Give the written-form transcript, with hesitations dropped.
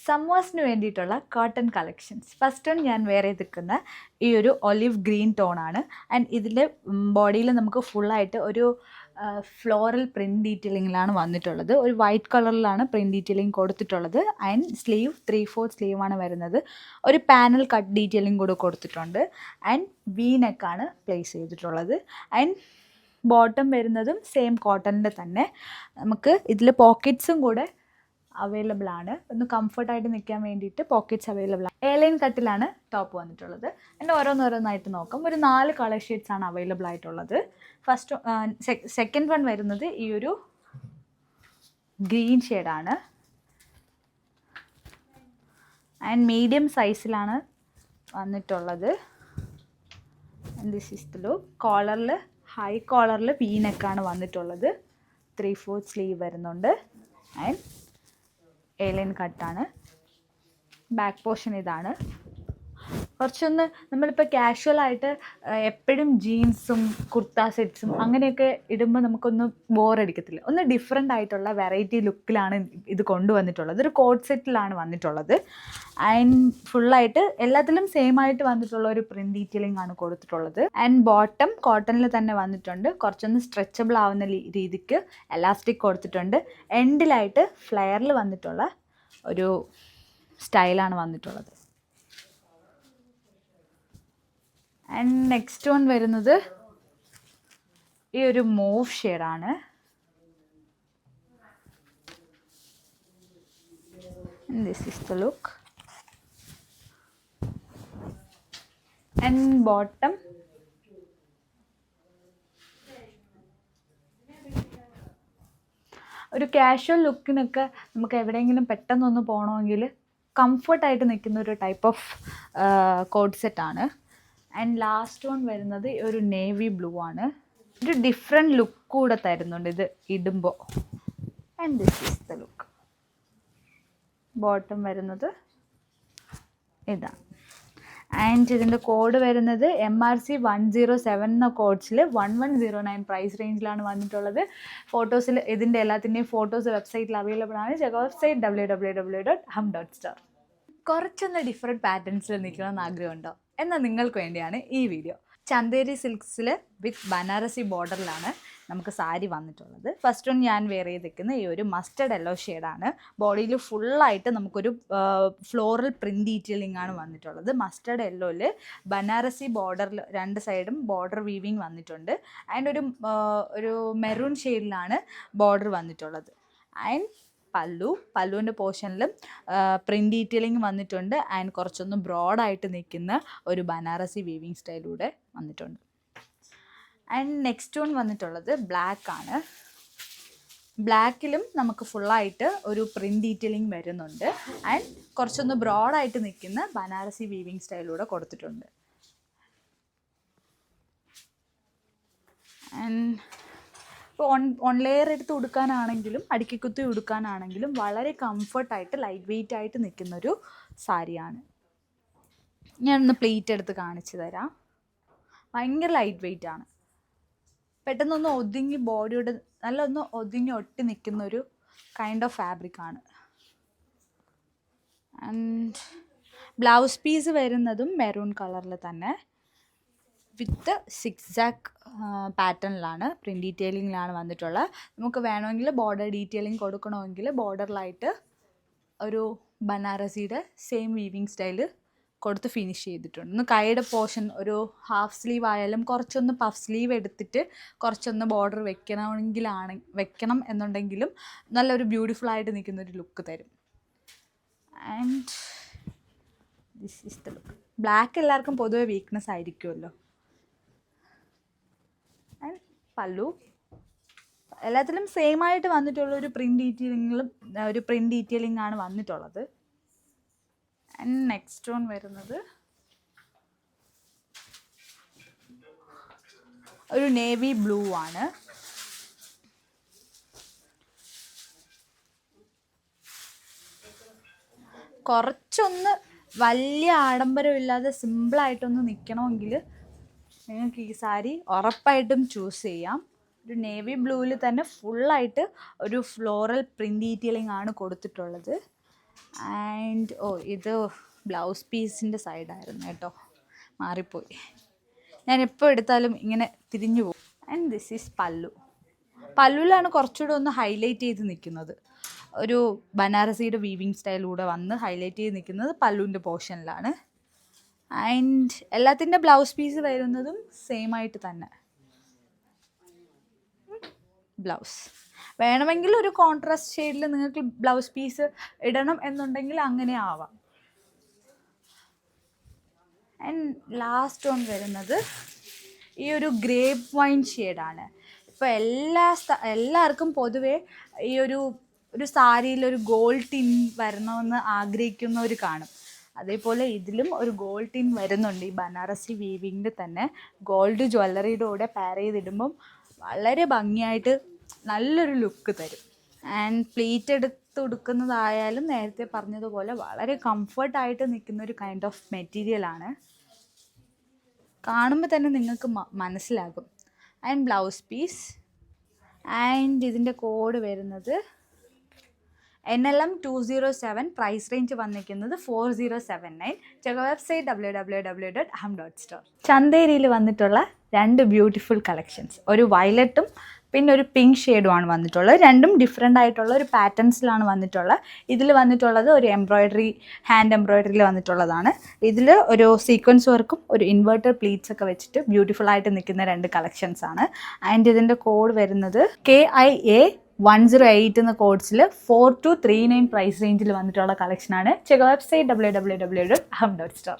സമ്മേഴ്സിന് വേണ്ടിയിട്ടുള്ള cotton collections. First one ഞാൻ വേറെ എടുക്കുന്ന ഈ ഒരു ഒലിവ് ഗ്രീൻ ടോണാണ്. ആൻഡ് ഇതിൻ്റെ ബോഡിയിൽ നമുക്ക് ഫുള്ളായിട്ട് ഒരു ഫ്ലോറൽ പ്രിൻറ്റ് ഡീറ്റെയിലിങ്ങിലാണ് വന്നിട്ടുള്ളത്. ഒരു വൈറ്റ് കളറിലാണ് പ്രിൻറ്റ് ഡീറ്റെയിലിംഗ് കൊടുത്തിട്ടുള്ളത്. ആൻഡ് സ്ലീവ് 3/4 സ്ലീവാണ് വരുന്നത്. ഒരു പാനൽ കട്ട് ഡീറ്റെയിലിംഗ് കൂടെ കൊടുത്തിട്ടുണ്ട്. ആൻഡ് വി നെക്കാണ് പ്ലേസ് ചെയ്തിട്ടുള്ളത്. ആൻഡ് ബോട്ടം വരുന്നതും സെയിം കോട്ടണിൻ്റെ തന്നെ. നമുക്ക് ഇതിൽ പോക്കറ്റ്സും കൂടെ അവൈലബിൾ ആണ്. ഒന്ന് കംഫർട്ടായിട്ട് നിൽക്കാൻ വേണ്ടിയിട്ട് പോക്കറ്റ്സ് അവൈലബിൾ ആണ്. എയർലൈൻ കട്ടിലാണ് ടോപ്പ് വന്നിട്ടുള്ളത്. എൻ്റെ ഓരോന്നോരോന്നായിട്ട് നോക്കാം. ഒരു 4 കളർ ഷെയ്ഡ്സ് ആണ് അവൈലബിൾ ആയിട്ടുള്ളത്. സെക്കൻഡ് വൺ വരുന്നത് ഈ ഒരു ഗ്രീൻ ഷെയ്ഡാണ്. ആൻഡ് മീഡിയം സൈസിലാണ് വന്നിട്ടുള്ളത്. This is the look. കോളറിൽ ഹൈ കോളറിൽ വി നെക്കാണ് വന്നിട്ടുള്ളത്. 3/4 സ്ലീവ് വരുന്നുണ്ട്. ആൻഡ് എയർലൈൻ കട്ടാണ്. ബാക്ക് പോർഷൻ ഇതാണ്. കുറച്ചൊന്ന് നമ്മളിപ്പോൾ കാഷ്വലായിട്ട് എപ്പോഴും ജീൻസും കുർത്ത സെറ്റ്സും അങ്ങനെയൊക്കെ ഇടുമ്പോൾ നമുക്കൊന്ന് ബോറടിക്കത്തില്ല. ഒന്ന് ഡിഫറെൻ്റ് ആയിട്ടുള്ള വെറൈറ്റി ലുക്കിലാണ് ഇത് കൊണ്ടുവന്നിട്ടുള്ളത്. ഒരു കോട്ട് സെറ്റിലാണ് വന്നിട്ടുള്ളത്. ആൻഡ് ഫുള്ളായിട്ട് എല്ലാത്തിലും സെയിം ആയിട്ട് വന്നിട്ടുള്ള ഒരു പ്രിൻറ്റ് ഡീറ്റെയിലിംഗ് ആണ് കൊടുത്തിട്ടുള്ളത്. ആൻഡ് ബോട്ടം കോട്ടണിൽ തന്നെ വന്നിട്ടുണ്ട്. കുറച്ചൊന്ന് സ്ട്രെച്ചബിൾ ആവുന്ന രീതിക്ക് എലാസ്റ്റിക് കൊടുത്തിട്ടുണ്ട്. എൻഡിലായിട്ട് ഫ്ലെയറിൽ വന്നിട്ടുള്ള ഒരു സ്റ്റൈലാണ് വന്നിട്ടുള്ളത്. ആൻഡ് നെക്സ്റ്റ് വൺ വരുന്നത് ഈ ഒരു മൂവ് ഷെയ്ഡാണ്. This is the look. And bottom ഒരു കാഷ്വൽ ലുക്കിനൊക്കെ നമുക്ക് എവിടെയെങ്കിലും പെട്ടെന്നൊന്ന് പോകണമെങ്കിൽ കംഫർട്ടായിട്ട് നിൽക്കുന്ന ഒരു ടൈപ്പ് ഓഫ് കോട്ട് സെറ്റാണ്. ആൻഡ് ലാസ്റ്റ് വൺ വരുന്നത് ഒരു നേവി ബ്ലൂ ആണ്. ഒരു ഡിഫറെൻറ്റ് ലുക്ക് കൂടെ തരുന്നുണ്ട് ഇത് ഇടുമ്പോൾ. And this is the look. Bottom വരുന്നത് ഇതാണ്. ആൻഡ് ഇതിൻ്റെ കോഡ് വരുന്നത് MRC 107 എന്ന കോഡ്സിൽ 1109 പ്രൈസ് റേഞ്ചിലാണ് വന്നിട്ടുള്ളത്. ഫോട്ടോസിൽ ഇതിൻ്റെ എല്ലാത്തിൻ്റെയും ഫോട്ടോസ് വെബ്സൈറ്റിൽ അവൈലബിൾ ആണ്. Website www.hum.store. കുറച്ചൊന്ന് ഡിഫറെൻറ്റ് പാറ്റേൺസിൽ നിൽക്കണമെന്ന് ആഗ്രഹമുണ്ടോ? എന്നാൽ നിങ്ങൾക്ക് വേണ്ടിയാണ് ഈ വീഡിയോ. ചന്തേരി സിൽക്സിൽ വിത്ത് ബനാറസി ബോർഡറിലാണ് നമുക്ക് സാരി വന്നിട്ടുള്ളത്. ഫസ്റ്റ് വൺ ഞാൻ വെയർ ചെയ്തിരിക്കുന്ന ഈ ഒരു മസ്റ്റർഡ് യെല്ലോ ഷെയ്ഡാണ്. ബോഡിയിൽ ഫുള്ളായിട്ട് നമുക്കൊരു ഫ്ലോറൽ പ്രിൻറ്റ് ഡീറ്റെയിലിംഗ് ആണ് വന്നിട്ടുള്ളത്. മസ്റ്റർഡ് യെല്ലോയിൽ ബനാറസി ബോർഡറിൽ 2 സൈഡും ബോർഡർ വീവിങ് വന്നിട്ടുണ്ട്. ആൻഡ് ഒരു മെറൂൺ ഷെയ്ഡിലാണ് ബോർഡർ വന്നിട്ടുള്ളത്. ആൻഡ് പല്ലുവിൻ്റെ പോർഷനിലും പ്രിൻറ്റ് ഡീറ്റെയിലിംഗ് വന്നിട്ടുണ്ട്. ആൻഡ് കുറച്ചൊന്ന് ബ്രോഡായിട്ട് നിൽക്കുന്ന ഒരു ബനാറസി വീവിങ് സ്റ്റൈലൂടെ വന്നിട്ടുണ്ട്. ആൻഡ് നെക്സ്റ്റ് വൺ വന്നിട്ടുള്ളത് ബ്ലാക്ക് ആണ്. ബ്ലാക്കിലും നമുക്ക് ഫുള്ളായിട്ട് ഒരു പ്രിൻറ്റ് ഡീറ്റെയിലിംഗ് വരുന്നുണ്ട്. ആൻഡ് കുറച്ചൊന്ന് ബ്രോഡായിട്ട് നിൽക്കുന്ന ബനാറസി വീവിങ് സ്റ്റൈലൂടെ കൊടുത്തിട്ടുണ്ട്. ആൻഡ് ഇപ്പോൾ ഓൺ ലെയർ എടുത്ത് ഉടുക്കാനാണെങ്കിലും അടുക്കിക്കുത്തി ഉടുക്കാനാണെങ്കിലും വളരെ കംഫർട്ടായിട്ട് ലൈറ്റ് വെയ്റ്റ് ആയിട്ട് നിൽക്കുന്നൊരു സാരിയാണ്. ഞാനൊന്ന് പ്ലേറ്റ് എടുത്ത് കാണിച്ചു തരാം. ഭയങ്കര ലൈറ്റ് വെയ്റ്റ് ആണ്. പെട്ടെന്നൊന്ന് ഒതുങ്ങി ബോഡിയോട് നല്ല ഒന്ന് ഒതുങ്ങി ഒട്ടി നിൽക്കുന്നൊരു കൈൻഡ് ഓഫ് ഫാബ്രിക്കാണ്. ആൻഡ് ബ്ലൗസ് പീസ് വരുന്നതും മെറൂൺ കളറിൽ തന്നെ വിത്ത് സിക്സാക്ക് പാറ്റേണിലാണ് പ്രിൻറ്റ് ഡീറ്റെയിലിങ്ങിലാണ് വന്നിട്ടുള്ളത്. നമുക്ക് വേണമെങ്കിൽ ബോർഡർ ഡീറ്റെയിലിംഗ് കൊടുക്കണമെങ്കിൽ ബോർഡറിലായിട്ട് ഒരു ബനാറസിയുടെ സെയിം വീവിങ് സ്റ്റൈല് കൊടുത്ത് ഫിനിഷ് ചെയ്തിട്ടുണ്ട്. ഒന്ന് കൈയുടെ പോർഷൻ ഒരു ഹാഫ് സ്ലീവ് ആയാലും കുറച്ചൊന്ന് പഫ് സ്ലീവ് എടുത്തിട്ട് കുറച്ചൊന്ന് ബോർഡർ വെക്കണം എന്നുണ്ടെങ്കിലും നല്ലൊരു ബ്യൂട്ടിഫുള്ളായിട്ട് നിൽക്കുന്നൊരു ലുക്ക് തരും. And this is the look. Black എല്ലാവർക്കും പൊതുവെ വീക്ക്നെസ് ആയിരിക്കുമല്ലോ. ആൻഡ് പല്ലു എല്ലാത്തിലും സെയിം ആയിട്ട് വന്നിട്ടുള്ള ഒരു പ്രിൻറ്റ് ഡീറ്റെയിലിംഗ് ആണ് വന്നിട്ടുള്ളത്. ആൻഡ് നെക്സ്റ്റ് വൺ വരുന്നത് ഒരു നേവി ബ്ലൂ ആണ്. കുറച്ചൊന്ന് വലിയ ആഡംബരമില്ലാതെ സിമ്പിളായിട്ടൊന്ന് നിൽക്കണമെങ്കിൽ നിങ്ങൾക്ക് ഈ സാരി ഉറപ്പായിട്ടും ചൂസ് ചെയ്യാം. ഒരു നേവി ബ്ലൂവിൽ തന്നെ ഫുള്ളായിട്ട് ഒരു ഫ്ലോറൽ പ്രിൻറ്റ് ഡീറ്റെയിലിംഗ് ആണ് കൊടുത്തിട്ടുള്ളത്. ആൻഡ് ആൻഡ് ഇത് ബ്ലൗസ് പീസിൻ്റെ സൈഡായിരുന്നു കേട്ടോ, മാറിപ്പോയി. ഞാൻ എപ്പോൾ എടുത്താലും ഇങ്ങനെ തിരിഞ്ഞു പോകും. ആൻഡ് ദിസ് ഈസ് പല്ലു. പല്ലുവിലാണ് കുറച്ചുകൂടെ ഒന്ന് ഹൈലൈറ്റ് ചെയ്ത് നിൽക്കുന്നത്. ഒരു ബനാറസിയുടെ വീവിങ് സ്റ്റൈലൂടെ വന്ന് ഹൈലൈറ്റ് ചെയ്ത് നിൽക്കുന്നത് പല്ലുവിൻ്റെ പോർഷനിലാണ്. ആൻഡ് എല്ലാത്തിൻ്റെ ബ്ലൗസ് പീസ് വരുന്നതും സെയിം ആയിട്ട് തന്നെ. ബ്ലൗസ് വേണമെങ്കിൽ ഒരു കോൺട്രാസ്റ്റ് ഷെയ്ഡിൽ നിങ്ങൾക്ക് ബ്ലൗസ് പീസ് ഇടണം എന്നുണ്ടെങ്കിൽ അങ്ങനെ ആവാം. ആൻഡ് ലാസ്റ്റ് വൺ വരുന്നത് ഈ ഒരു ഗ്രേപ്പ് വൈൻ ഷെയ്ഡാണ്. ഇപ്പോൾ എല്ലാവർക്കും പൊതുവേ ഈ ഒരു സാരിയിൽ ഒരു ഗോൾഡ് ടിൻ വരണമെന്ന് ആഗ്രഹിക്കുന്നവർ കാണും. അതേപോലെ ഇതിലും ഒരു ഗോൾഡ് ടിൻ വരുന്നുണ്ട്. ഈ ബനാറസി വീവിങ്ങിൻ്റെ തന്നെ ഗോൾഡ് ജ്വല്ലറിയുടെ കൂടെ പെയർ ചെയ്തിടുമ്പം വളരെ ഭംഗിയായിട്ട് നല്ലൊരു ലുക്ക് തരും. ആൻഡ് പ്ലീറ്റ് എടുത്ത് കൊടുക്കുന്നതായാലും നേരത്തെ പറഞ്ഞതുപോലെ വളരെ കംഫർട്ടായിട്ട് നിൽക്കുന്ന ഒരു കൈൻഡ് ഓഫ് മെറ്റീരിയലാണ്. കാണുമ്പോൾ തന്നെ നിങ്ങൾക്ക് മനസ്സിലാകും. And blouse piece. ആൻഡ് ഇതിൻ്റെ കോഡ് വരുന്നത് NLM 207. പ്രൈസ് റേഞ്ച് വന്നിരിക്കുന്നത് 4079. Check website www.aham.store. ചന്തേരിയിൽ വന്നിട്ടുള്ള 2 ബ്യൂട്ടിഫുൾ കളക്ഷൻസ്, ഒരു വയലറ്റും പിന്നെ ഒരു പിങ്ക് ഷെയ്ഡുമാണ് വന്നിട്ടുള്ളത്. രണ്ടും ഡിഫറെൻ്റ് ആയിട്ടുള്ള ഒരു പാറ്റേൺസിലാണ് വന്നിട്ടുള്ളത്. ഇതിൽ വന്നിട്ടുള്ളത് ഒരു എംബ്രോയ്ഡറി, ഹാൻഡ് എംബ്രോയ്ഡറിയിൽ വന്നിട്ടുള്ളതാണ്. ഇതിൽ ഒരു സീക്വൻസ് വർക്കും ഒരു ഇൻവേർട്ടർ പ്ലീറ്റ്സ് ഒക്കെ വെച്ചിട്ട് ബ്യൂട്ടിഫുൾ ആയിട്ട് നിൽക്കുന്ന 2 കളക്ഷൻസ് ആണ്. ആൻഡ് ഇതിൻ്റെ കോഡ് വരുന്നത് KIA 108 എന്ന കോഡ്സിൽ 4239 പ്രൈസ് റേഞ്ചിൽ വന്നിട്ടുള്ള കളക്ഷനാണ്. Check website www.aham.store.